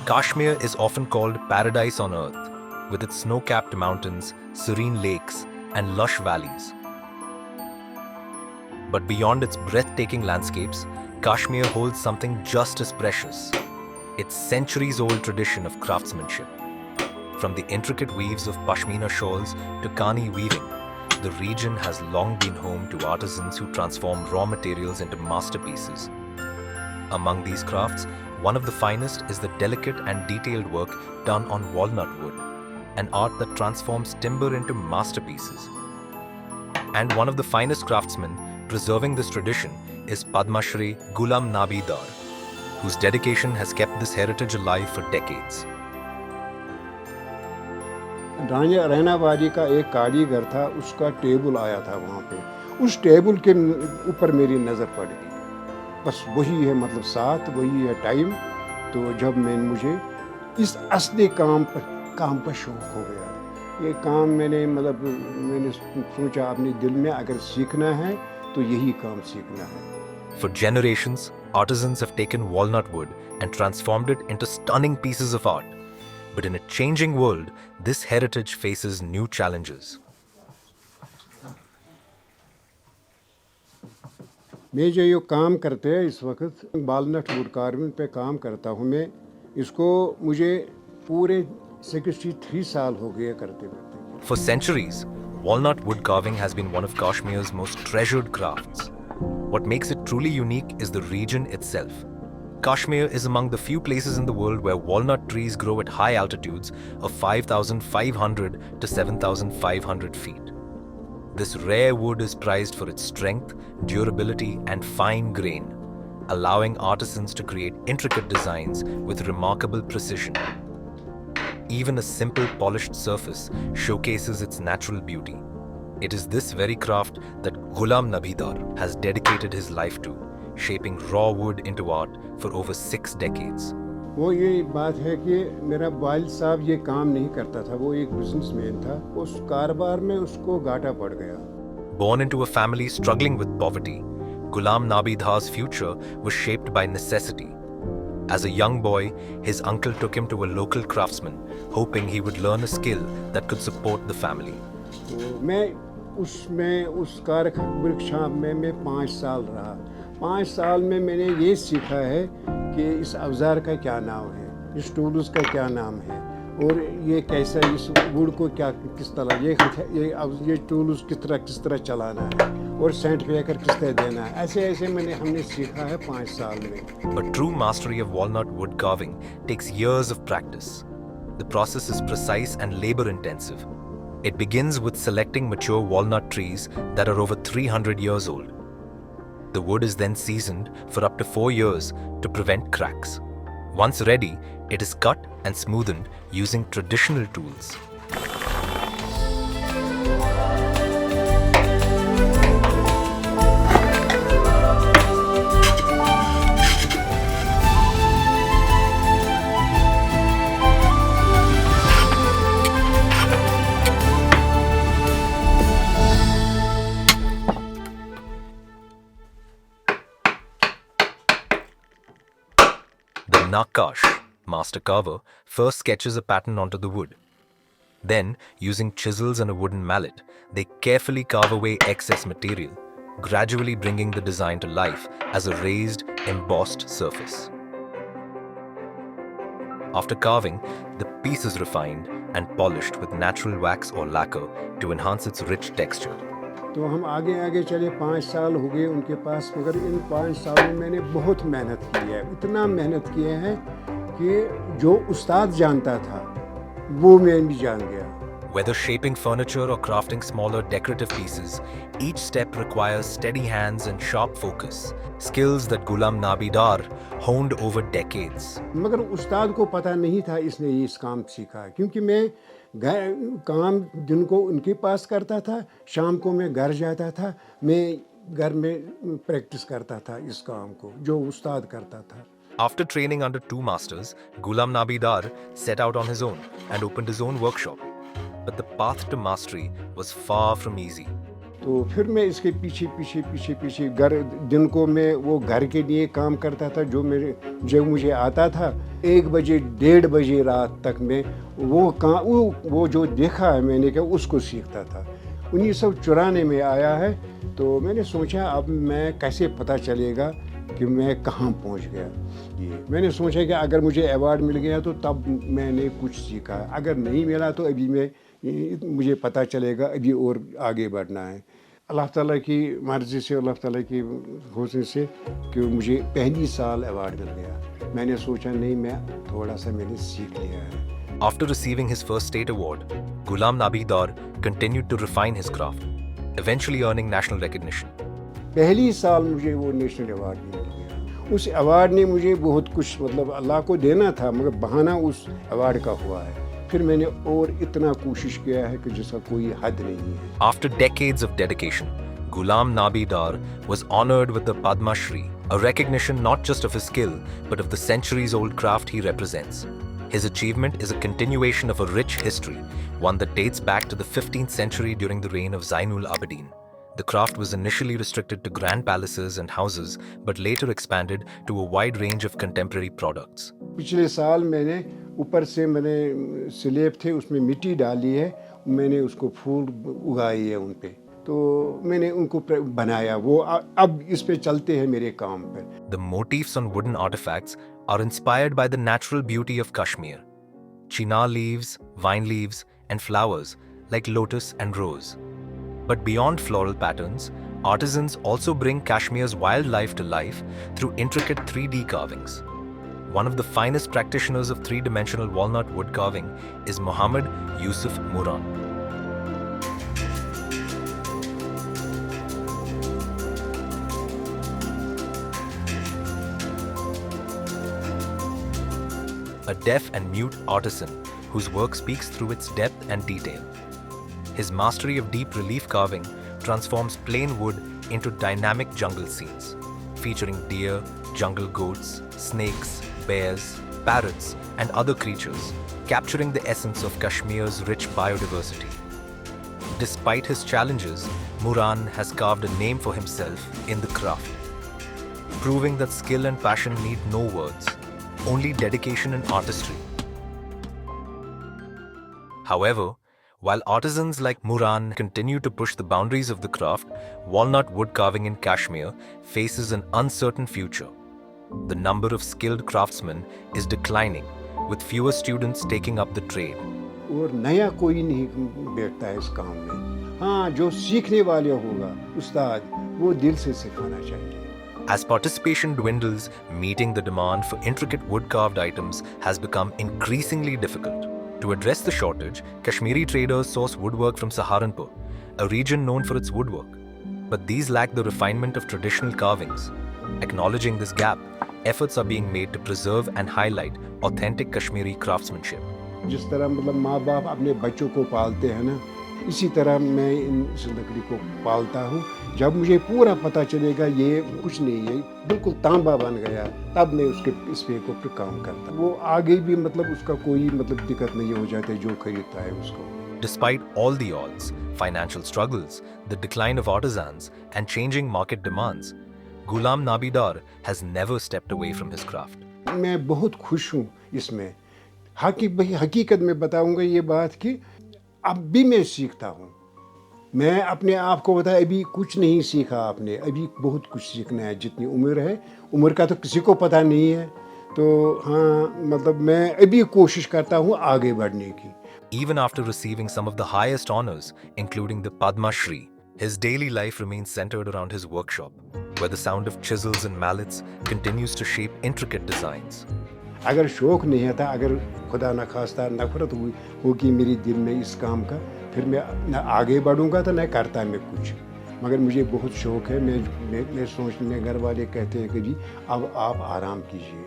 Kashmir is often called paradise on earth, with its snow-capped mountains, serene lakes, and lush valleys. But beyond its breathtaking landscapes, Kashmir holds something just as precious: its centuries-old tradition of craftsmanship. From the intricate weaves of pashmina shawls to Kani weaving, the region has long been home to artisans who transform raw materials into masterpieces. Among these crafts, one of the finest is the delicate and detailed work done on walnut wood, an art that transforms timber into masterpieces. And one of the finest craftsmen preserving this tradition is Padma Shri Ghulam Nabi Dar, whose dedication has kept this heritage alive for decades. रैनाबादी का एक कारीगर था, उसका table आया था वहाँ पे, उस टेबल के ऊपर मेरी नज़र पड़ गई। बस वही है, मतलब साथ वही है टाइम। तो जब मुझे इस असली काम पर शौक़ हो गया, ये काम मैंने सोचा अपने दिल में अगर सीखना है तो यही काम सीखना है। For generations, artisans have taken walnut wood and transformed it into stunning pieces of art. But in a changing world, this heritage faces new challenges. मैं जो ये काम करते हैं इस वक्त वालनट वुड कार्विंग पे काम करता हूँ मैं, इसको मुझे पूरे 63 साल हो गए करते करते। For centuries, walnut wood carving has been one of Kashmir's most treasured crafts. What makes it truly unique is the region itself. Kashmir is among the few places in the world where walnut trees grow at high altitudes of 5,500 to 7,500 feet. This rare wood is prized for its strength, durability, and fine grain, allowing artisans to create intricate designs with remarkable precision. Even a simple polished surface showcases its natural beauty. It is this very craft that Ghulam Nabi Dar has dedicated his life to, shaping raw wood into art for over 6 decades. वो ये बात है कि मेरा वालिद साहब ये काम नहीं करता था, वो एक बिजनेसमैन था, उस कारोबार में उसको घाटा पड़ गया। Born into a family struggling with poverty, Ghulam Nabi Dar's future was shaped by necessity. As a young boy, his uncle took him to a local craftsman, hoping he would learn a skill that could support the family. मैं उस कारखाने में मैं 5 साल रहा। 5 साल में मैंने ये सीखा है कि इस औजार का क्या नाम है, इस टूल्स का क्या नाम है, और ये कैसा, इस वुड को क्या किस तरह ये टूल्स किस तरह चलाना है, और सेंट फेकर किस तरह देना है। ऐसे हमने सीखा है 5 साल में। But true mastery of walnut wood carving takes years of practice. The process is precise and labor-intensive. It begins with selecting mature walnut trees that are over 300 years old. The wood is then seasoned for up to 4 years to prevent cracks. Once ready, it is cut and smoothened using traditional tools. The Naqash, master carver, first sketches a pattern onto the wood. Then, using chisels and a wooden mallet, they carefully carve away excess material, gradually bringing the design to life as a raised, embossed surface. After carving, the piece is refined and polished with natural wax or lacquer to enhance its rich texture. तो हम आगे चले, 5 साल हो गए उनके पास, मगर इन 5 सालों में मैंने बहुत मेहनत की है, इतना मेहनत किए हैं कि जो उस्ताद जानता था वो मैं भी जान गया। Whether shaping furniture or crafting smaller decorative pieces, each step requires steady hands and sharp focus, skills that Ghulam Nabi Dar honed over decades. मगर उस्ताद को पता नहीं था इसने ये इस काम सीखा, क्योंकि मैं काम दिन को उनके पास करता था, शाम को मैं घर जाता था, मैं घर में प्रैक्टिस करता था इस काम को जो उस्ताद करता था। After training under 2 masters, Ghulam Nabi Dar set out on his own and opened his own workshop. But the path to mastery was far from easy. तो फिर मैं इसके पीछे घर दिन को मैं वो घर के लिए काम करता था जो मुझे आता था 1 बजे 1:30 बजे रात तक मैं वो जो देखा है मैंने क्या उसको सीखता था। 1994 में आया है तो मैंने सोचा अब मैं कैसे पता चलेगा कि मैं कहाँ पहुँच गया। ये मैंने सोचा कि अगर मुझे अवार्ड मिल गया तो तब मैंने कुछ सीखा, अगर नहीं मिला तो अभी मुझे पता चलेगा अभी और आगे बढ़ना है। अल्लाह ताला की मर्ज़ी से, अल्लाह ताला की हुस्न से कि मुझे पहली साल अवार्ड मिल गया। मैंने सोचा नहीं, मैं थोड़ा सा मैंने सीख लिया है। After receiving his first state award, Ghulam Nabi Dar continued to refine his craft, eventually earning national recognition. पहली साल मुझे वो नेशनल अवार्ड मिल गया। उस अवार्ड ने मुझे बहुत कुछ मतलब अल्लाह को देना था, मगर बहाना उस अवार्ड का हुआ है। फिर मैंने और इतना कोशिश किया है कि जिसका कोई हद नहीं है। After decades of dedication, Ghulam Nabi Dar was honored with the Padma Shri, a recognition not just of his skill, but of the centuries-old craft he represents. His achievement is a continuation of a rich history, one that dates back to the 15th century during the reign of Zainul Abidin. The craft was initially restricted to grand palaces and houses, but later expanded to a wide range of contemporary products. पिछले साल मैंने ऊपर से मैंने slab थे उसमें मिट्टी डाली है, मैंने उसको फूल उगाई है उन पे, तो मैंने उनको बनाया, वो अब इस पे चलते हैं मेरे काम पे। The motifs on wooden artifacts are inspired by the natural beauty of Kashmir. Chinar leaves, vine leaves, and flowers like lotus and rose. But beyond floral patterns, artisans also bring Kashmir's wildlife to life through intricate 3D carvings. One of the finest practitioners of three-dimensional walnut wood carving is Mohammad Yusuf Muran. A deaf and mute artisan whose work speaks through its depth and detail. His mastery of deep relief carving transforms plain wood into dynamic jungle scenes, featuring deer, jungle goats, snakes, bears, parrots, and other creatures, capturing the essence of Kashmir's rich biodiversity. Despite his challenges, Muran has carved a name for himself in the craft, proving that skill and passion need no words, only dedication and artistry. However, while artisans like Muran continue to push the boundaries of the craft, walnut wood carving in Kashmir faces an uncertain future. The number of skilled craftsmen is declining, with fewer students taking up the trade. और नया कोई नहीं बैठता है इस काम में। हाँ, जो सीखने वाले होगा उस्ताद, वो दिल से सिखाना चाहिए। As participation dwindles, meeting the demand for intricate wood-carved items has become increasingly difficult. To address the shortage, Kashmiri traders source woodwork from Saharanpur, a region known for its woodwork. But these lack the refinement of traditional carvings. Acknowledging this gap, efforts are being made to preserve and highlight authentic Kashmiri craftsmanship. जिस तरह मतलब माँ बाप अपने बच्चों को पालते हैं ना, इसी तरह मैं इस लकड़ी को पालता हूँ। जब मुझे पूरा पता चलेगा ये कुछ नहीं है, बिल्कुल तांबा बन गया, तब मैं इस पे को फिर काम करता हूँ। वो आगे भी मतलब उसका कोई मतलब दिक्कत नहीं हो जाती जो खरीदता है उसको। Despite all the odds, financial struggles, the decline of artisans, and changing market demands, Ghulam Nabi Dar has never stepped away from his craft. मैं बहुत खुश हूँ इसमें। हकीकत में बताऊंगा ये बात कि अब भी मैं सीखता हूँ। मैं अपने आप को बताया अभी कुछ नहीं सीखा आपने, अभी बहुत कुछ सीखना है। जितनी उम्र है, उम्र का तो किसी को पता नहीं है, तो हाँ मतलब मैं अभी कोशिश करता हूँ आगे बढ़ने की। Even after receiving some of the highest honors, including the Padma Shri, his daily life remains centered around his workshop, where the sound of chisels and mallets continues to shape intricate designs. अगर शौक नहीं था, अगर खुदा न खास्ता नफरत होगी मेरे दिल में इस काम का, फिर मैं न आगे बढ़ूंगा तो न करता मैं कुछ। मगर मुझे बहुत शौक है। मैं सोचने में घर वाले कहते हैं कि जी अब आप आराम कीजिए,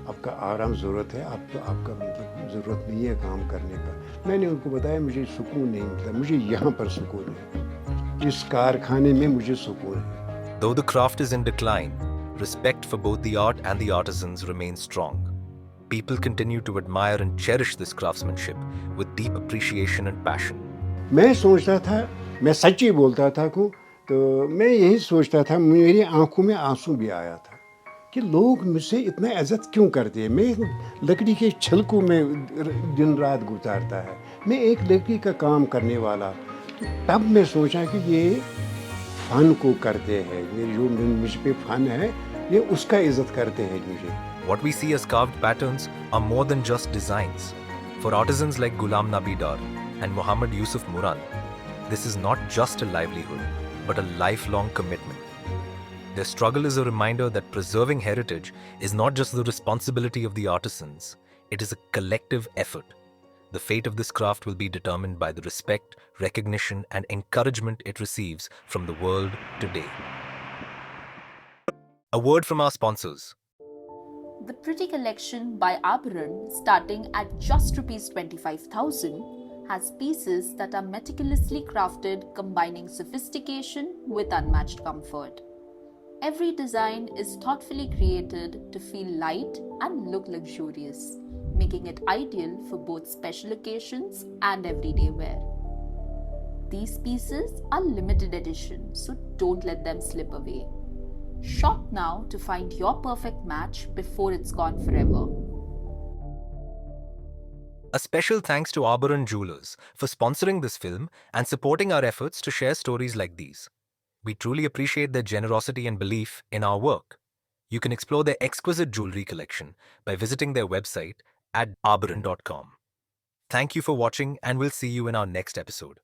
आपका आराम ज़रूरत है, आपका मतलब ज़रूरत नहीं है काम करने का। मैंने उनको बताया मुझे सुकून नहीं मिलता, मुझे यहाँ पर सुकून है, इस कारखाने में मुझे सुकून है। Though the craft is in decline, respect for both the art and the artisans remains strong. People continue to admire and cherish this craftsmanship with deep appreciation and passion. मैं सोचता था, मैं सच्ची बोलता था कि तो मैं यही सोचता था, मेरी आँखों में आँसू भी आया था कि लोग मुझसे इतना इज़्ज़त क्यों करते हैं? मैं लकड़ी के छिलकों में दिन रात गुज़ारता है। मैं एक लकड़ी का काम करने वाला। तो तब मैं सोचा कि ये फ़न को करते हैं, ये जो मुझ पे फ़न है, ये उसका इज़्ज़त करते हैं मुझे। What we see as carved patterns are more than just designs. For artisans like Ghulam Nabi Dar and Muhammad Yusuf Muran, this is not just a livelihood, but a lifelong commitment. Their struggle is a reminder that preserving heritage is not just the responsibility of the artisans, it is a collective effort. The fate of this craft will be determined by the respect, recognition, and encouragement it receives from the world today. A word from our sponsors. The Pretty Collection by Abaran, starting at just Rs 25,000, has pieces that are meticulously crafted, combining sophistication with unmatched comfort. Every design is thoughtfully created to feel light and look luxurious, making it ideal for both special occasions and everyday wear. These pieces are limited edition, so don't let them slip away. Shop now to find your perfect match before it's gone forever. A special thanks to Arboran Jewelers for sponsoring this film and supporting our efforts to share stories like these. We truly appreciate their generosity and belief in our work. You can explore their exquisite jewelry collection by visiting their website at arboran.com. Thank you for watching, and we'll see you in our next episode.